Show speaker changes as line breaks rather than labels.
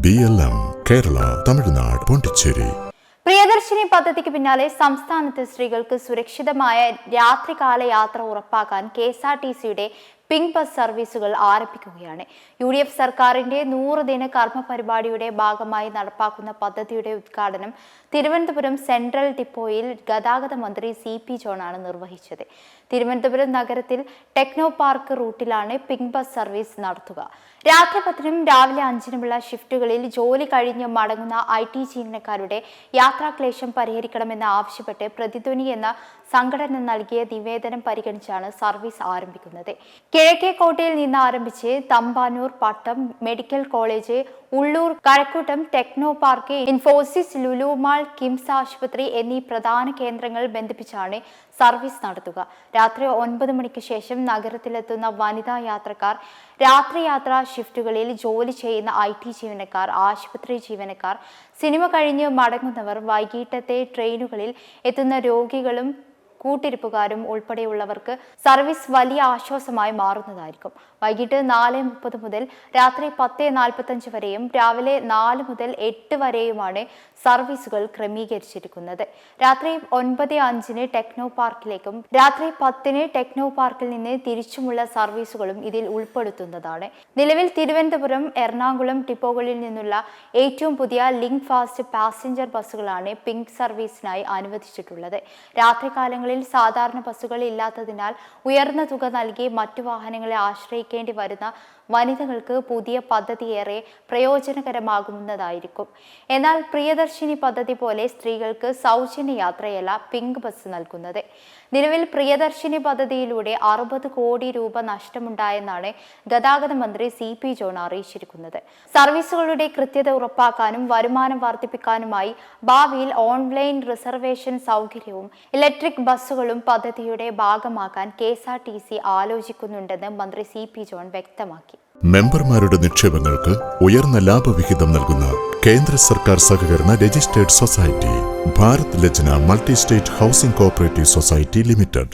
BLM Kerala, Tamil Nadu, Pondicherry.
Priyadarshini പദ്ധതിക്ക് പിന്നാലെ സംസ്ഥാനത്തെ സ്ത്രീകൾക്ക് സുരക്ഷിതമായ രാത്രികാല യാത്ര ഉറപ്പാക്കാൻ KSRTCയുടെ പിങ്ക് ബസ് സർവീസുകൾ ആരംഭിക്കുകയാണ്. UDF സർക്കാരിന്റെ 100 ദിന കർമ്മ പരിപാടിയുടെ ഭാഗമായി നടപ്പാക്കുന്ന പദ്ധതിയുടെ ഉദ്ഘാടനം തിരുവനന്തപുരം സെൻട്രൽ ഡിപ്പോയിൽ ഗതാഗത മന്ത്രി CP ജോണാണ് നിർവഹിച്ചത്. തിരുവനന്തപുരം നഗരത്തിൽ ടെക്നോ പാർക്ക് റൂട്ടിലാണ് പിങ്ക് ബസ് സർവീസ് നടത്തുക. രാത്രി 10-നും രാവിലെ 5-നുമുള്ള ഷിഫ്റ്റുകളിൽ ജോലി കഴിഞ്ഞ് മടങ്ങുന്ന IT ജീവനക്കാരുടെ യാത്രാക്ലേശം പരിഹരിക്കണമെന്ന് ആവശ്യപ്പെട്ട് പ്രതിധ്വനി എന്ന സംഘടന നൽകിയ നിവേദനം പരിഗണിച്ചാണ് സർവീസ് ആരംഭിക്കുന്നത്. കിഴക്കേക്കോട്ടയിൽ നിന്ന് ആരംഭിച്ച് Thampanoor, Pattom, medical college, Ulloor, Kazhakkoottam, Technopark, Infosys, Lulu mall, KIMS ആശുപത്രി എന്നീ പ്രധാന കേന്ദ്രങ്ങൾ ബന്ധിപ്പിച്ചാണ് സർവീസ് നടത്തുക. രാത്രി 9 മണിക്ക് ശേഷം നഗരത്തിലെത്തുന്ന വനിതാ യാത്രക്കാർ, രാത്രിയാത്രാ ഷിഫ്റ്റുകളിൽ ജോലി ചെയ്യുന്ന IT ജീവനക്കാർ, ആശുപത്രി ജീവനക്കാർ, സിനിമ കഴിഞ്ഞ് മടങ്ങുന്നവർ, വൈകിട്ടത്തെ ട്രെയിനുകളിൽ എത്തുന്ന രോഗികളും കൂട്ടിരിപ്പുകാരും ഉൾപ്പെടെയുള്ളവർക്ക് സർവീസ് വലിയ ആശ്വാസമായി മാറുന്നതായിരിക്കും. വൈകിട്ട് 4:30 മുതൽ രാത്രി 10:45 വരെയും രാവിലെ 4 മുതൽ 8 വരെയുമാണ് സർവീസുകൾ ക്രമീകരിച്ചിരിക്കുന്നത്. രാത്രി 9:05-ന് ടെക്നോ പാർക്കിലേക്കും രാത്രി 10-ന് ടെക്നോ പാർക്കിൽ നിന്ന് തിരിച്ചുമുള്ള സർവീസുകളും ഇതിൽ ഉൾപ്പെടുത്തുന്നതാണ്. നിലവിൽ തിരുവനന്തപുരം, എറണാകുളം ഡിപ്പോകളിൽ നിന്നുള്ള ഏറ്റവും പുതിയ ലിങ്ക് ഫാസ്റ്റ് പാസഞ്ചർ ബസ്സുകളാണ് പിങ്ക് സർവീസിനായി അനുവദിച്ചിട്ടുള്ളത്. രാത്രികാലങ്ങളിൽ സാധാരണ ബസ്സുകൾ ഇല്ലാത്തതിനാൽ ഉയർന്ന തുക നൽകി മറ്റു വാഹനങ്ങളെ ആശ്രയിക്കേണ്ടി വരുന്ന വനിതകൾക്ക് പുതിയ പദ്ധതി ഏറെ പ്രയോജനകരമാകുന്നതായിരിക്കും. എന്നാൽ പ്രിയദർശിനി പദ്ധതി പോലെ സ്ത്രീകൾക്ക് സൗജന്യ യാത്രയല്ല പിങ്ക് ബസ് നൽകുന്നത്. നിലവിൽ പ്രിയദർശിനി പദ്ധതിയിലൂടെ 60 കോടി രൂപ നഷ്ടമുണ്ടായെന്നാണ് ഗതാഗത മന്ത്രി CP ജോൺ അറിയിച്ചിരിക്കുന്നത്. സർവീസുകളുടെ കൃത്യത ഉറപ്പാക്കാനും വരുമാനം വർദ്ധിപ്പിക്കാനുമായി ഭാവിയിൽ ഓൺലൈൻ റിസർവേഷൻ സൗകര്യവും ഇലക്ട്രിക് ബസ്സുകളും പദ്ധതിയുടെ ഭാഗമാക്കാൻ KSRTC ആലോചിക്കുന്നുണ്ടെന്ന് മന്ത്രി CP ജോൺ വ്യക്തമാക്കി.
മെമ്പർമാരുടെ നിക്ഷേപങ്ങൾക്ക് ഉയർന്ന ലാഭവിഹിതം നൽകുന്ന കേന്ദ്ര സർക്കാർ സഹകരണ registered society Bharat Lajna multi state housing cooperative society limited.